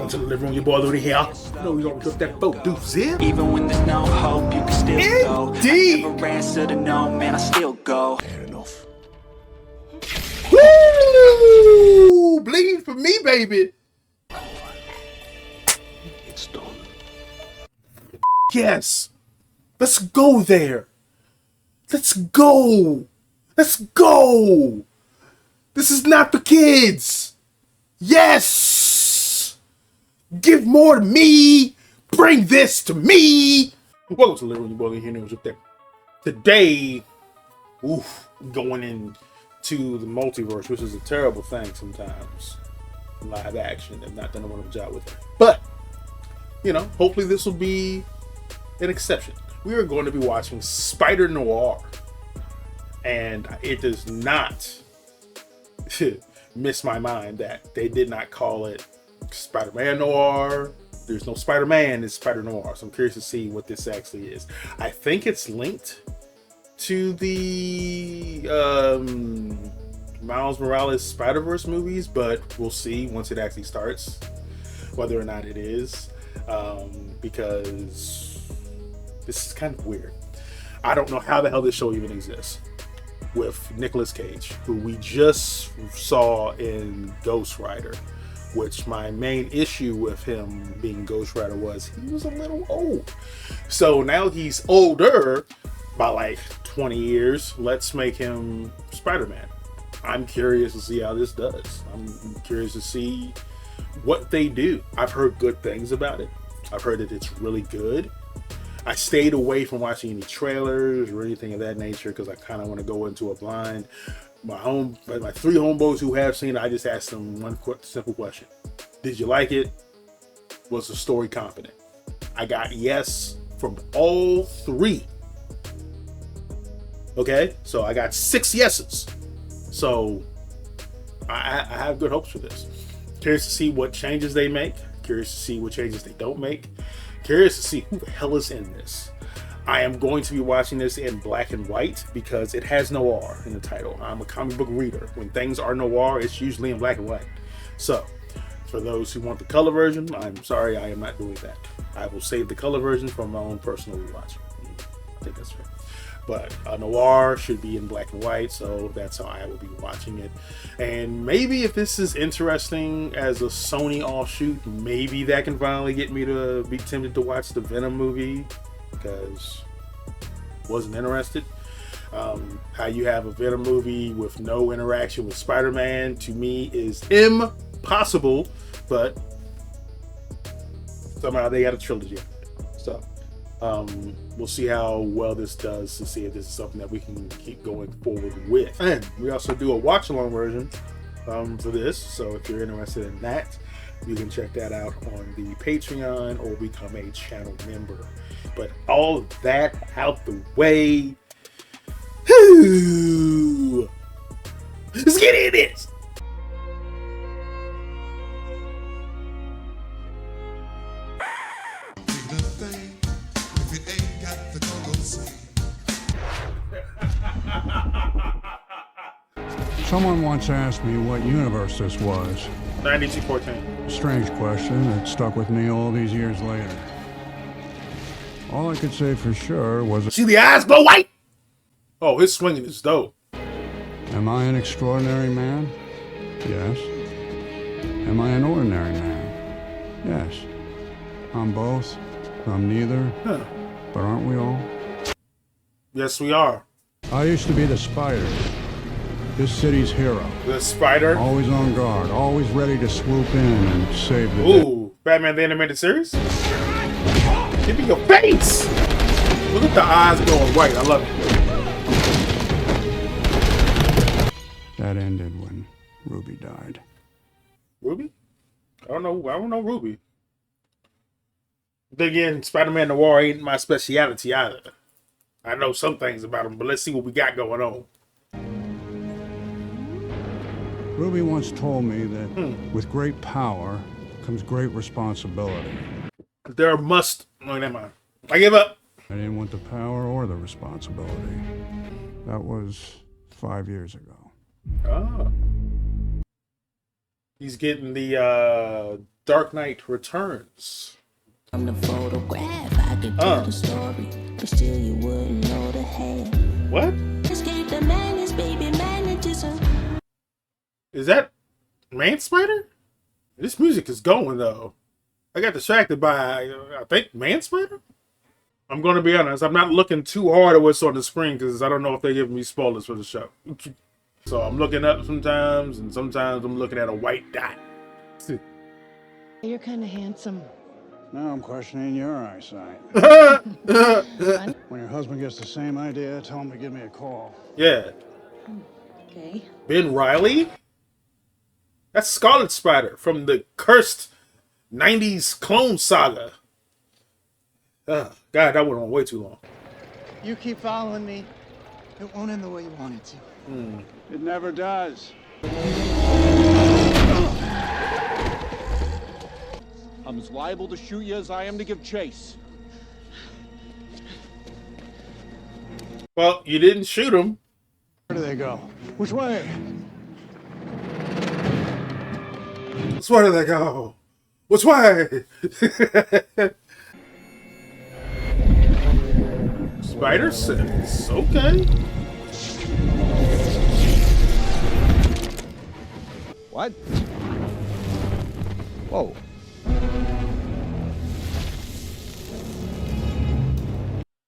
Welcome to the living room. Your boy Looney here. You know we gonna cook that folk do zip. Even when there's no hope, you can still Indeed. go. I never answer to no, man, I still go. Had enough. Woo! Bleed for me, baby. It's done. Yes. Let's go there. Let's go. Let's go. This is not for kids. Yes. Give more to me. Bring this to me. Welcome to the living room. Your boy here news with that. Today, going into the multiverse, which is a terrible thing sometimes. Live action, they've not done a wonderful job with it. But, you know, hopefully this will be an exception. We are going to be watching Spider Noir. And it does not miss my mind that they did not call it Spider-Man Noir. There's no Spider-Man, it's Spider Noir. So I'm curious to see what this actually is. I think it's linked to the Miles Morales Spider-Verse movies, but we'll see once it actually starts whether or not it is, because this is kind of weird. I don't know how the hell this show even exists with Nicolas Cage, who we just saw in Ghost Rider, which my main issue with him being Ghost Rider was he was a little old. So now he's older by like 20 years. Let's make him Spider-Man. I'm curious to see how this does. I'm curious to see what they do. I've heard good things about it. I've heard that it's really good. I stayed away from watching any trailers or anything of that nature because I kind of want to go into a blind. My three homeboys who have seen it, I just asked them one simple question. Did you like it? Was the story competent? I got yes from all three. Okay, so I got 6 yeses. So I have good hopes for this. Curious to see what changes they make. Curious to see what changes they don't make. Curious to see who the hell is in this. I am going to be watching this in black and white because it has noir in the title. I'm a comic book reader. When things are noir, it's usually in black and white. So, for those who want the color version, I'm sorry, I am not doing that. I will save the color version for my own personal rewatch. I think that's fair. But noir should be in black and white, so that's how I will be watching it. And maybe if this is interesting as a Sony offshoot, maybe that can finally get me to be tempted to watch the Venom movie, because wasn't interested. How you have a Venom movie with no interaction with Spider-Man, to me, is impossible, but somehow they got a trilogy. So we'll see how well this does to see if this is something that we can keep going forward with. And we also do a watch along version for this, so if you're interested in that, you can check that out on the Patreon or become a channel member. But all of that out the way, let's get into this. Someone once asked me what universe this was. 9214. Strange question that stuck with me all these years later. All I could say for sure was, See the eyes go white? Oh, his swinging is dope. am I an extraordinary man? Yes. Am I an ordinary man? Yes. I'm both. I'm neither. Huh. But aren't we all? Yes, we are. I used to be the Spider. This city's hero. The Spider. Always on guard, always ready to swoop in and save the day. Ooh, Batman the Animated Series? Give me your face! Look at the eyes going white. I love it. That ended when Ruby died. Ruby? I don't know Ruby. Then again, Spider-Man Noir ain't my speciality either. I know some things about him, but let's see what we got going on. Ruby once told me that with great power comes great responsibility. There must... No, never mind. I give up. I didn't want the power or the responsibility. That was 5 years ago. Oh. He's getting the Dark Knight Returns. From the photograph, I could tell the story, but still you wouldn't know the half. What? Escape the madness, baby, magnetism. Is that Man Spider? This music is going though. I got distracted by, I think, Man Spider? I'm going to be honest, I'm not looking too hard at what's on the screen because I don't know if they're giving me spoilers for the show. So I'm looking up sometimes, and sometimes I'm looking at a white dot. You're kind of handsome. Now I'm questioning your eyesight. When your husband gets the same idea, tell him to give me a call. Yeah. Okay. Ben Reilly? That's Scarlet Spider from the cursed 90s Clone Saga. God, that went on way too long. You keep following me, it won't end the way you want it to. It never does. I'm as liable to shoot you as I am to give chase. Well, you didn't shoot him. Where do they go? Which way? So where do they go? Which way? Spider sense. Okay. What? Whoa.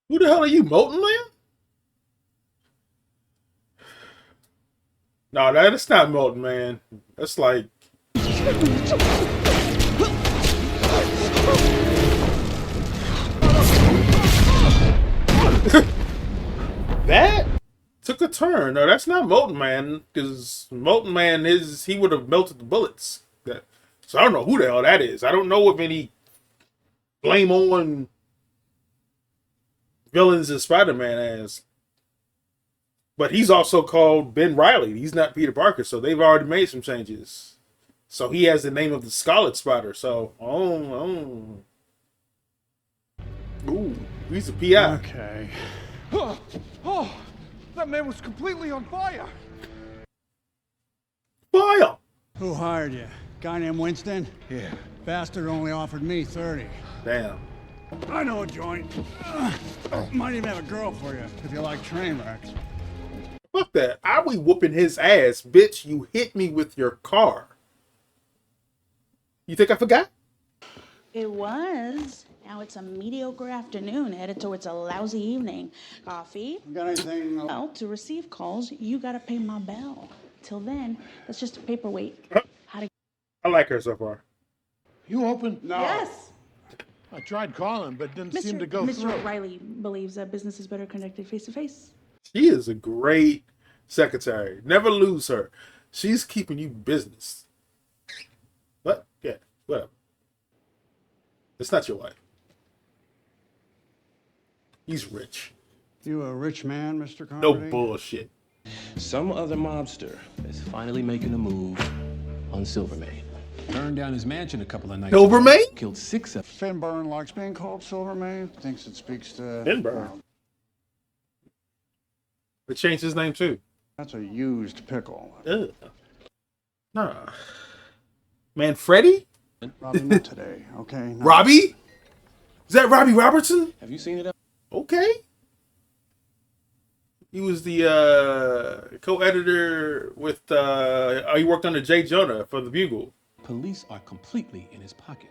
Who the hell are you, Molten Man? No, that's not Molten Man. That's like... That took a turn. No, that's not Molten Man, because Molten Man he would have melted the bullets. So I don't know who the hell that is. I don't know if any blame on villains in Spider-Man as. But he's also called Ben Reilly. He's not Peter Parker, so they've already made some changes. So he has the name of the Scarlet Spider. So, Ooh, he's a PI. Okay. Oh, that man was completely on fire. Fire! Who hired you? Guy named Winston? Yeah. Bastard only offered me 30. Damn. I know a joint. Might even have a girl for you if you like train wrecks. Fuck that. I be whooping his ass, bitch. You hit me with your car. You think I forgot? It was. Now it's a mediocre afternoon, headed towards a lousy evening. Coffee? Got anything? Well, to receive calls, you gotta pay my bell. Till then, that's just a paperweight. I like her so far. You open? No. Yes! I tried calling, but didn't seem to go Mr. through. Riley believes that business is better connected face to face. She is a great secretary. Never lose her. She's keeping you business. What? Yeah, whatever. It's not your wife. He's rich. You a rich man, Mr. No Carmody? bullshit. Some other mobster is finally making a move on Silvermane. Burned down his mansion a couple of nights ago. Silvermane? Killed 6 of Finburn likes being called Silvermane. Thinks it speaks to... Finburn. They changed his name too. That's a used pickle. Ugh. Nah. Man, Freddy? Robbie, not today, okay? Not Robbie? Is that Robbie Robertson? Have you seen it? Okay. He was the co-editor with, he worked under Jay Jonah for The Bugle. Police are completely in his pocket.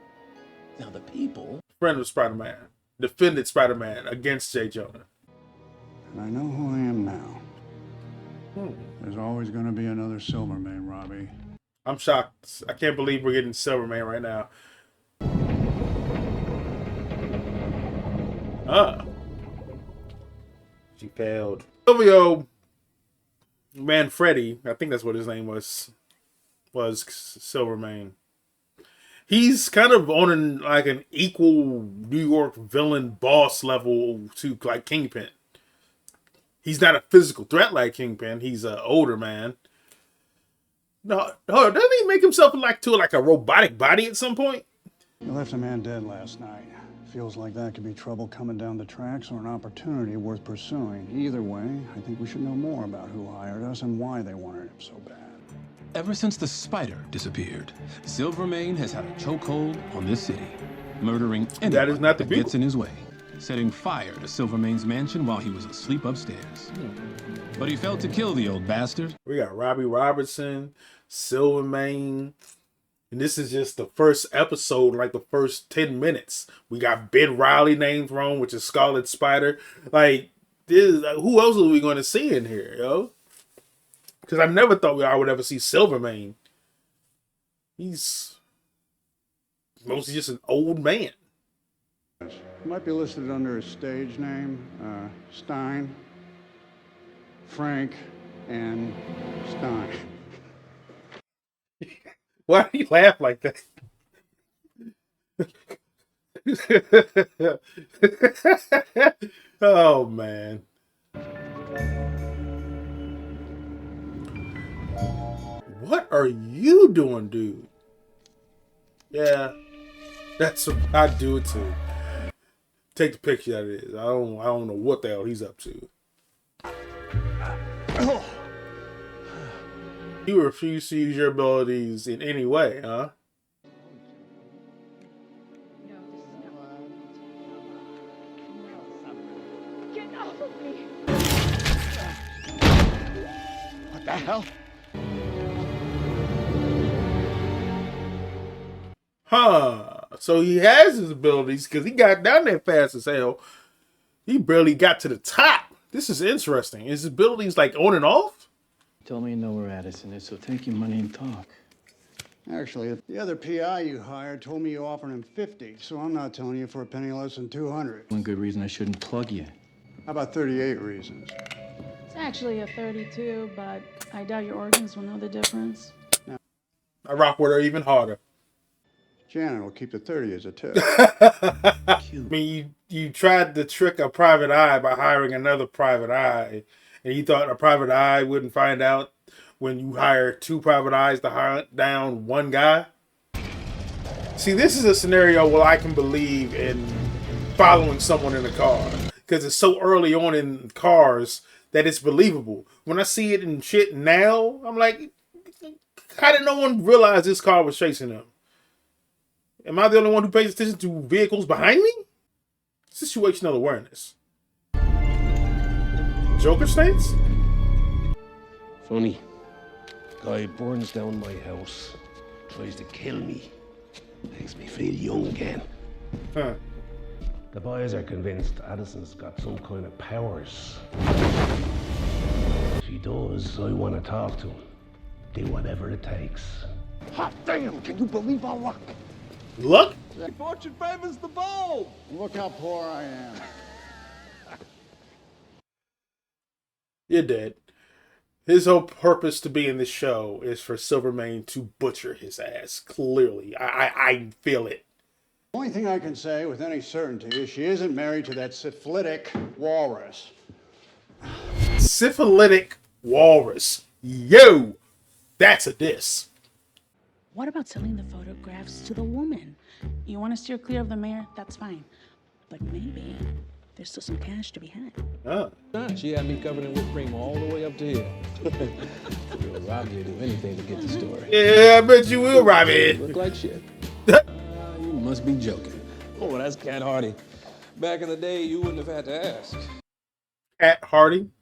Now the people... Friend of Spider-Man. Defended Spider-Man against Jay Jonah. And I know who I am now. There's always going to be another Silvermane, Robbie. I'm shocked. I can't believe we're getting Silverman right now. She failed. Silvio Manfredi, I think that's what his name was Silvermane. He's kind of on an equal New York villain boss level to like Kingpin. He's not a physical threat like Kingpin. He's an older man. No, doesn't he make himself like a robotic body at some point? You left a man dead last night. Feels like that could be trouble coming down the tracks or an opportunity worth pursuing. Either way, I think we should know more about who hired us and why they wanted him so bad. Ever since the spider disappeared, Silvermane has had a chokehold on this city, murdering anyone that gets in his way, setting fire to Silvermane's mansion while he was asleep upstairs. But he failed to kill the old bastard. We got Robbie Robertson, Silvermane, and this is just the first episode, like the first 10 minutes. We got Ben Riley named wrong, which is Scarlet Spider. Like, who else are we going to see in here, yo? Because I never thought I would ever see Silvermane. He's mostly just an old man. Might be listed under his stage name, Stein, Frank, and Stein. Why do you laugh like that? Oh, man. What are you doing, dude? Yeah, that's what I do it too. Take the picture that it is. I don't know what the hell he's up to. You refuse to use your abilities in any way, huh? Get off of me! What the hell? Huh. So he has his abilities because he got down there fast as hell. He barely got to the top. This is interesting. His abilities like on and off? Tell me you know where Addison is, so take your money and talk. Actually, the other PI you hired told me you offered him 50, so I'm not telling you for a penny less than 200. One good reason I shouldn't plug you. How about 38 reasons? It's actually a 32, but I doubt your organs will know the difference. I rock with her even harder. Janet will keep the 30 as a tip. I mean, you tried to trick a private eye by hiring another private eye, and you thought a private eye wouldn't find out when you hire two private eyes to hunt down one guy. See, this is a scenario where I can believe in following someone in a car because it's so early on in cars that it's believable. When I see it in shit now, I'm like, how did no one realize this car was chasing them? Am I the only one who pays attention to vehicles behind me? Situational awareness. Joker states? Funny. Guy burns down my house, tries to kill me. Makes me feel young again. Huh. The boys are convinced Addison's got some kind of powers. If he does, I want to talk to him. Do whatever it takes. Hot damn, can you believe our luck? Look? Fortune favors the bold. Look how poor I am. You're dead. His whole purpose to be in this show is for Silvermane to butcher his ass. Clearly. I feel it. The only thing I can say with any certainty is she isn't married to that syphilitic walrus. Syphilitic walrus. Yo! That's a diss. What about selling the photographs to the woman? You want to steer clear of the mayor? That's fine. But maybe there's still some cash to be had. Oh. She had me covered in whipped cream all the way up to here. Real Robbie would do anything to get the story. Yeah, I bet you will, Robbie. Look like shit. You must be joking. Oh, that's Cat Hardy. Back in the day, you wouldn't have had to ask. Cat Harding.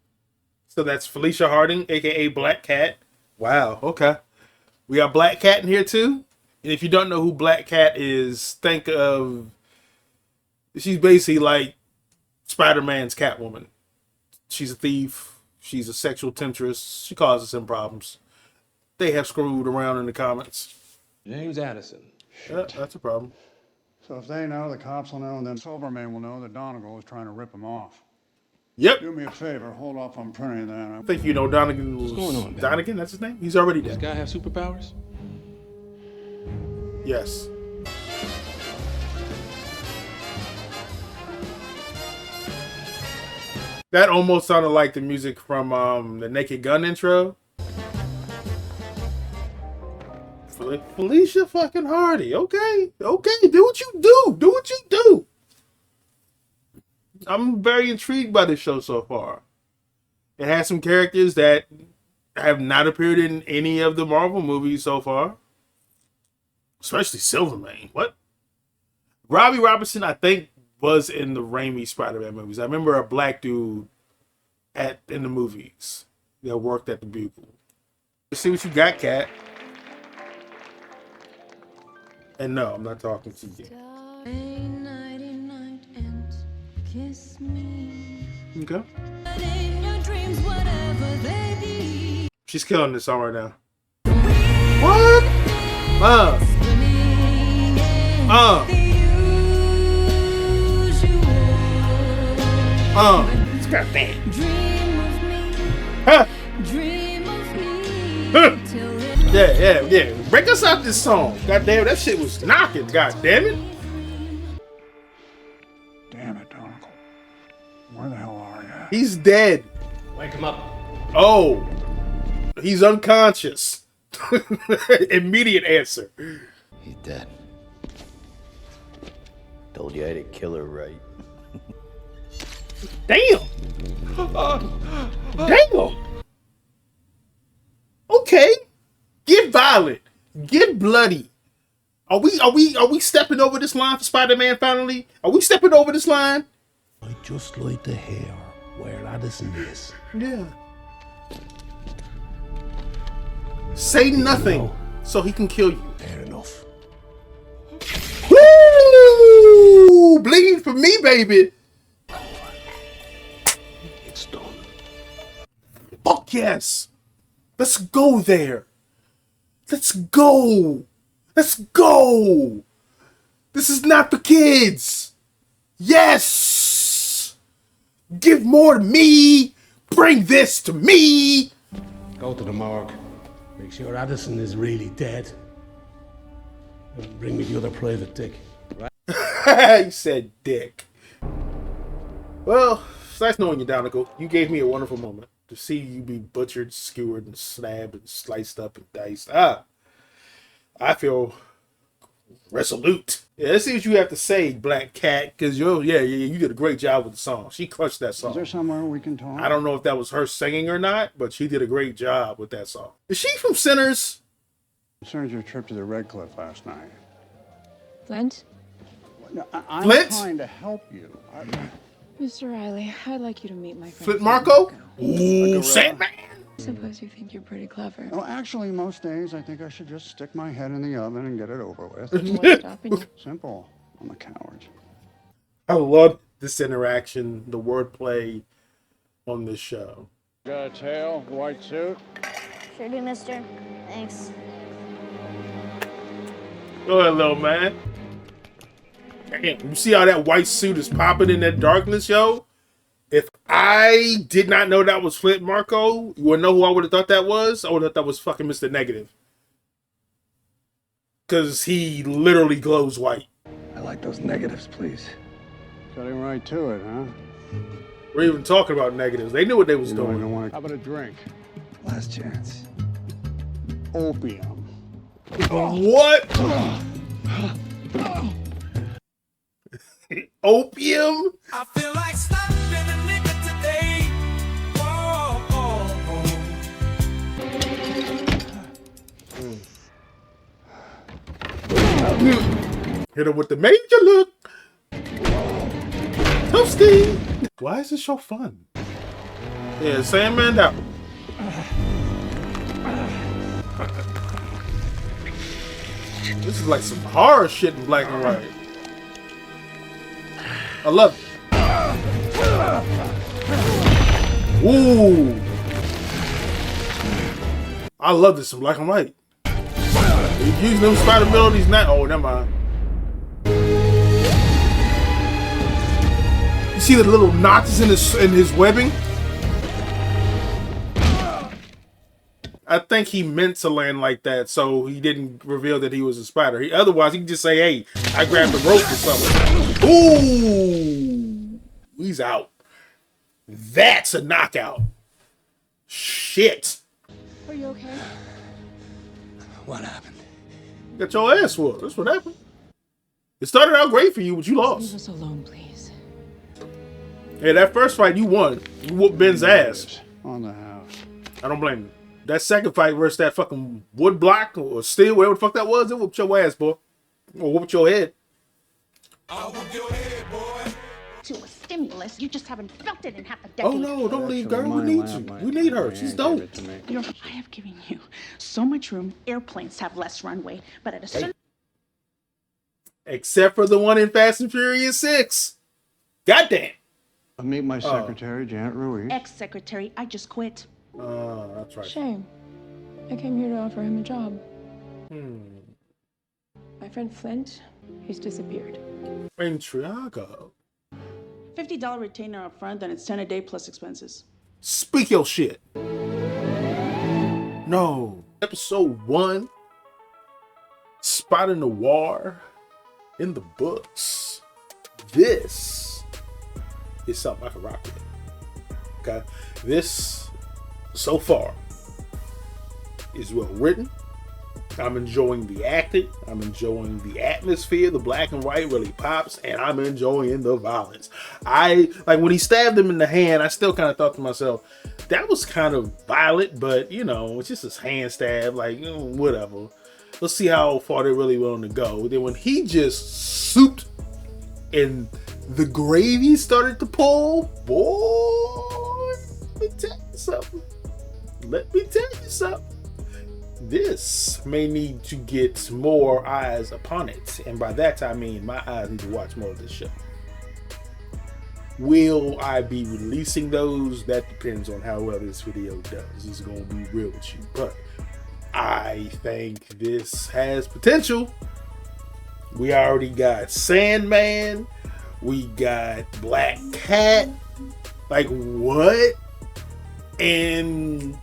So that's Felicia Harding, a.k.a. Black Cat. Wow, okay. We got Black Cat in here, too. And if you don't know who Black Cat is, think of... She's basically like Spider-Man's Catwoman. She's a thief. She's a sexual temptress. She causes him problems. They have screwed around in the comments. James Addison. Yeah, that's a problem. So if they know, the cops will know, and then Silvermane will know that Donegal is trying to rip him off. Yep. Do me a favor, hold off on printing that. I think you know Donegan was... What's going on, man? Donegan, that's his name? He's already Does dead. this guy have superpowers? Yes. That almost sounded like the music from the Naked Gun intro. Felicia fucking Hardy. Okay. Okay. Do what you do. Do what you do. I'm very intrigued by this show so far. It has some characters that have not appeared in any of the Marvel movies so far. Especially Silvermane. What? Robbie Robertson, I think, was in the Raimi Spider-Man movies. I remember a black dude in the movies that worked at the Bugle. Let's see what you got, Cat. And no, I'm not talking to you. Okay. She's killing this song right now. What? It's got that. Huh. Yeah. Break us out this song. God damn, that shit was knocking. God damn it. Damn it, Uncle. Where the hell are you? He's dead. Wake him up. Oh. He's unconscious. Immediate answer. He's dead. Told you I had to kill her right. Damn. Damn. Okay. Get violent. Get bloody. Are we stepping over this line for Spider-Man finally? Are we stepping over this line? I just like to hear where Addison is. Yeah. Say nothing so he can kill you. Fair enough. Woo! Bleed for me, baby. It's done. Fuck yes. Let's go there. Let's go. Let's go. This is not for kids. Yes. Give more to me. Bring this to me. Go to the morgue. Make sure Addison is really dead. And bring me the other private dick. He said dick. Well, it's nice knowing you, Donicle. You gave me a wonderful moment to see you be butchered, skewered, and stabbed, and sliced up, and diced. I feel resolute. Yeah, let's see what you have to say, Black Cat, because you did a great job with the song. She crushed that song. Is there somewhere we can talk? I don't know if that was her singing or not, but she did a great job with that song. Is she from Sinners? Concerns your trip to the Red Cliff last night. Flint? No, I'm Flint? trying to help you. Mr. Riley, I'd like you to meet my friend. Flint Marco? Ooh, Sandman. I suppose you think you're pretty clever. Well, actually, most days I think I should just stick my head in the oven and get it over with. What's stopping you? Simple. I'm a coward. I love this interaction, the wordplay on this show. Got a tail, white suit? Sure do, mister. Thanks. Go ahead, little man. Damn, you see how that white suit is popping in that darkness, yo? If I did not know that was Flint Marco, you would know who I would have thought that was? I would have thought that was fucking Mr. Negative. Because he literally glows white. I like those negatives, please. Cutting right to it, huh? We're even talking about negatives. They knew what they was doing. How about a drink? Last chance. Opium. What? Opium? I feel like stopping a nigga today. Hit him with the major look. Toasty. Why is this show fun? Yeah, Sandman out. This is like some horror shit in black and white. I love it. Ooh. I love this in black and white. He's using them spider abilities now. Oh, never mind. You see the little knots in his webbing? I think he meant to land like that, so he didn't reveal that he was a spider. Otherwise, he could just say, hey, I grabbed the rope or something. Ooh! He's out. That's a knockout. Shit. Are you okay? What happened? Got your ass whooped. That's what happened. It started out great for you, but you lost. Leave us alone, please. Hey, that first fight, you won. You whooped Ben's ass. On the house. I don't blame you. That second fight versus that fucking wood block or steel, whatever the fuck that was, it whooped your ass, boy. Or whooped your head. To a stimulus, you just haven't felt it in half a decade. Oh no, don't leave, girl. We need you. We need her. She's dope. I have given you so much room. Airplanes have less runway, but at a certain... Except for the one in Fast and Furious 6. Goddamn. I'll meet my secretary, Janet Ruiz. Ex-secretary, I just quit. That's right. Shame. I came here to offer him a job. My friend Flint, he's disappeared. In Triago. $50 retainer up front, then it's 10 a day plus expenses. Speak your shit. No. Episode 1. Spider Noir in the books. This is something I can rock with. Okay? This, so far, is well written. I'm enjoying the acting. I'm enjoying the atmosphere. The black and white really pops, and I'm enjoying the violence. When he stabbed him in the hand, I still kind of thought to myself, that was kind of violent, but it's just his hand stab, whatever. Let's see how far they're really willing to go. Then when he just souped and the gravy started to pull, boy, let me tell you something. This may need to get more eyes upon it. And by that, I mean my eyes need to watch more of this show. Will I be releasing those? That depends on how well this video does. This is going to be real with you. But I think this has potential. We already got Sandman. We got Black Cat. What? And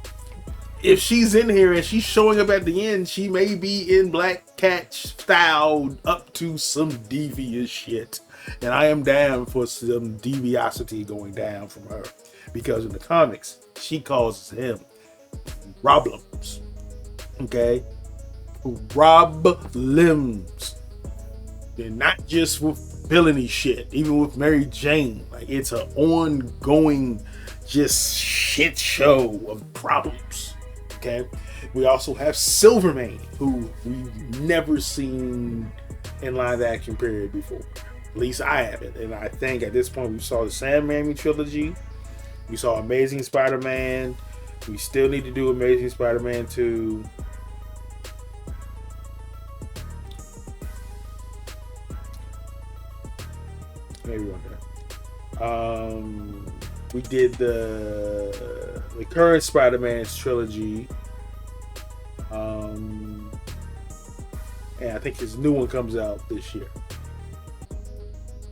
if she's in here and she's showing up at the end, she may be in Black Cat style up to some devious shit. And I am down for some deviosity going down from her. Because in the comics, she causes him problems. Okay? Problems. And not just with villainy shit. Even with Mary Jane. It's an ongoing just shit show of problems. Okay, we also have Silvermane, who we've never seen in live action period before. At least I haven't. And I think at this point we saw the Sam Raimi trilogy. We saw Amazing Spider-Man. We still need to do Amazing Spider-Man 2. Maybe one day. We did the current Spider-Man's trilogy. And I think his new one comes out this year. I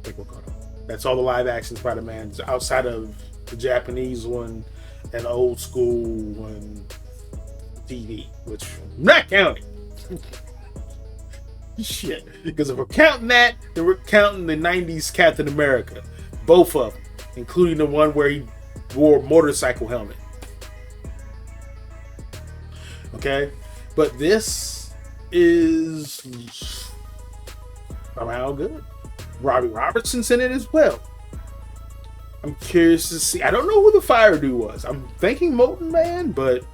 think we're caught up. That's all the live action Spider-Mans outside of the Japanese one and the old school one TV, which I'm not counting. Shit. Because if we're counting that, then we're counting the 90s Captain America. Both of them. Including the one where he wore a motorcycle helmet. Okay? But this is somehow good. Robbie Robertson's in it as well. I'm curious to see. I don't know who the fire dude was. I'm thinking Molten Man, but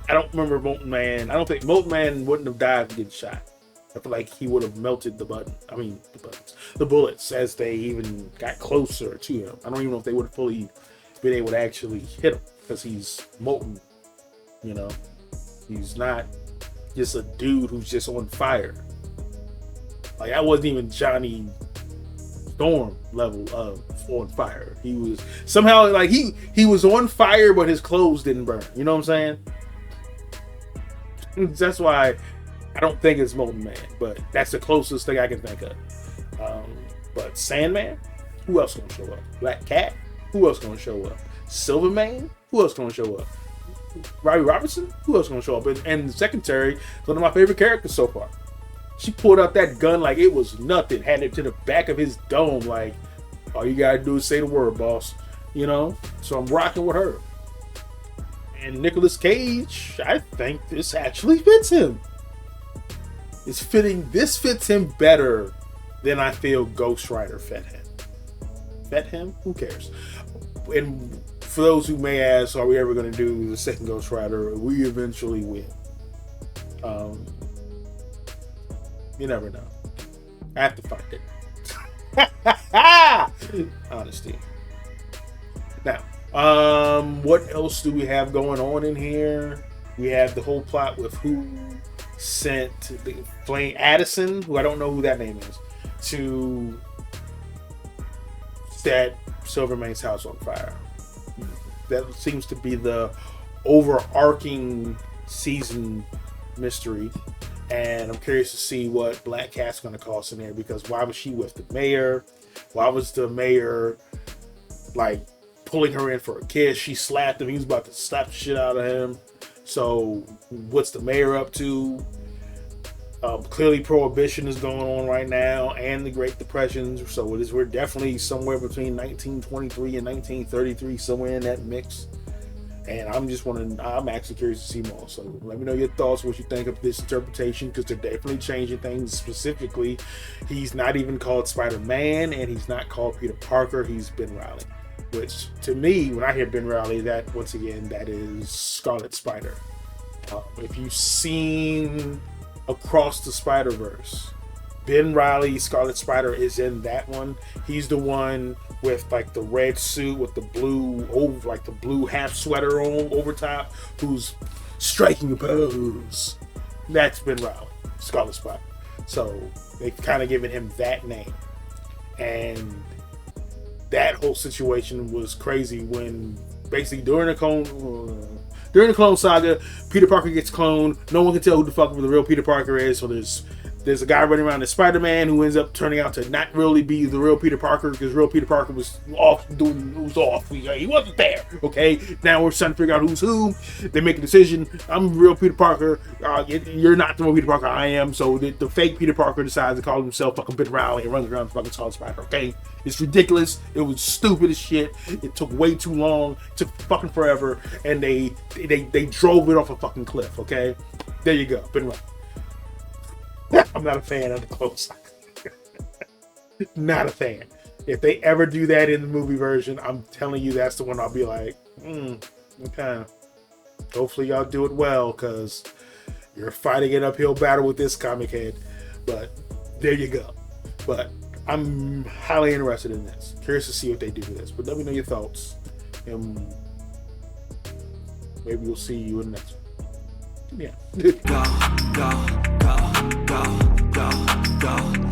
I don't remember Molten Man. I don't think Molten Man wouldn't have died from getting shot. I feel like he would have melted the bullets as they even got closer to him. I don't even know if they would have fully been able to actually hit him because he's molten. He's not just a dude who's just on fire. That wasn't even Johnny Storm level of on fire. He was somehow he was on fire, but his clothes didn't burn. You know what I'm saying? That's why I don't think it's Molten Man, but that's the closest thing I can think of. But Sandman, who else gonna show up? Black Cat, who else gonna show up? Silvermane, who else gonna show up? Robbie Robertson, who else gonna show up? And the secretary, one of my favorite characters so far. She pulled out that gun like it was nothing, had it to the back of his dome, like all you gotta do is say the word, boss. So I'm rocking with her. And Nicolas Cage, I think this actually fits him. This fits him better than I feel Ghost Rider fit him. Who cares? And for those who may ask, are we ever going to do the second Ghost Rider? We eventually will. You never know. I have to find it. Honesty. Now, what else do we have going on in here? We have the whole plot with who sent the Flame Addison, who I don't know who that name is, to set Silvermane's house on fire. That seems to be the overarching season mystery. And I'm curious to see what Black Cat's going to cost in there, because why was she with the mayor? Why was the mayor like pulling her in for a kiss? She slapped him. He was about to slap the shit out of him. So what's the mayor up to? Clearly Prohibition is going on right now, and the Great Depression. So we're definitely somewhere between 1923 and 1933, somewhere in that mix. And I'm actually curious to see more. So let me know your thoughts, what you think of this interpretation, because they're definitely changing things. Specifically, he's not even called Spider-Man, and he's not called Peter Parker. He's Ben Reilly, which to me, when I hear Ben Reilly, that once again, that is Scarlet Spider. If you've seen Across the Spider-Verse, Ben Reilly, Scarlet Spider, is in that one. He's the one with like the red suit with the blue the blue half sweater on over top, who's striking a pose. That's Ben Reilly, Scarlet Spider. So they've kind of given him that name, and that whole situation was crazy when basically during the Clone Saga, Peter Parker gets cloned. No one can tell who the fuck the real Peter Parker is. So there's a guy running around as Spider-Man who ends up turning out to not really be the real Peter Parker, because real Peter Parker was off. He wasn't there. Okay, now we're trying to figure out who's who. They make a decision. I'm real Peter Parker. You're not the real Peter Parker. I am. So the fake Peter Parker decides to call himself fucking Ben Reilly and runs around fucking Scarlet Spider. Okay, it's ridiculous. It was stupid as shit. It took way too long. It took fucking forever, and they drove it off a fucking cliff. Okay, there you go, Ben Reilly. I'm not a fan of the Clone Saga. Not a fan. If they ever do that in the movie version, I'm telling you, that's the one I'll be like, okay. Hopefully y'all do it well, because you're fighting an uphill battle with this comic head. But there you go. But I'm highly interested in this. Curious to see what they do with this. But let me know your thoughts. And maybe we'll see you in the next one. Yeah. Go, go, go, go, go, go.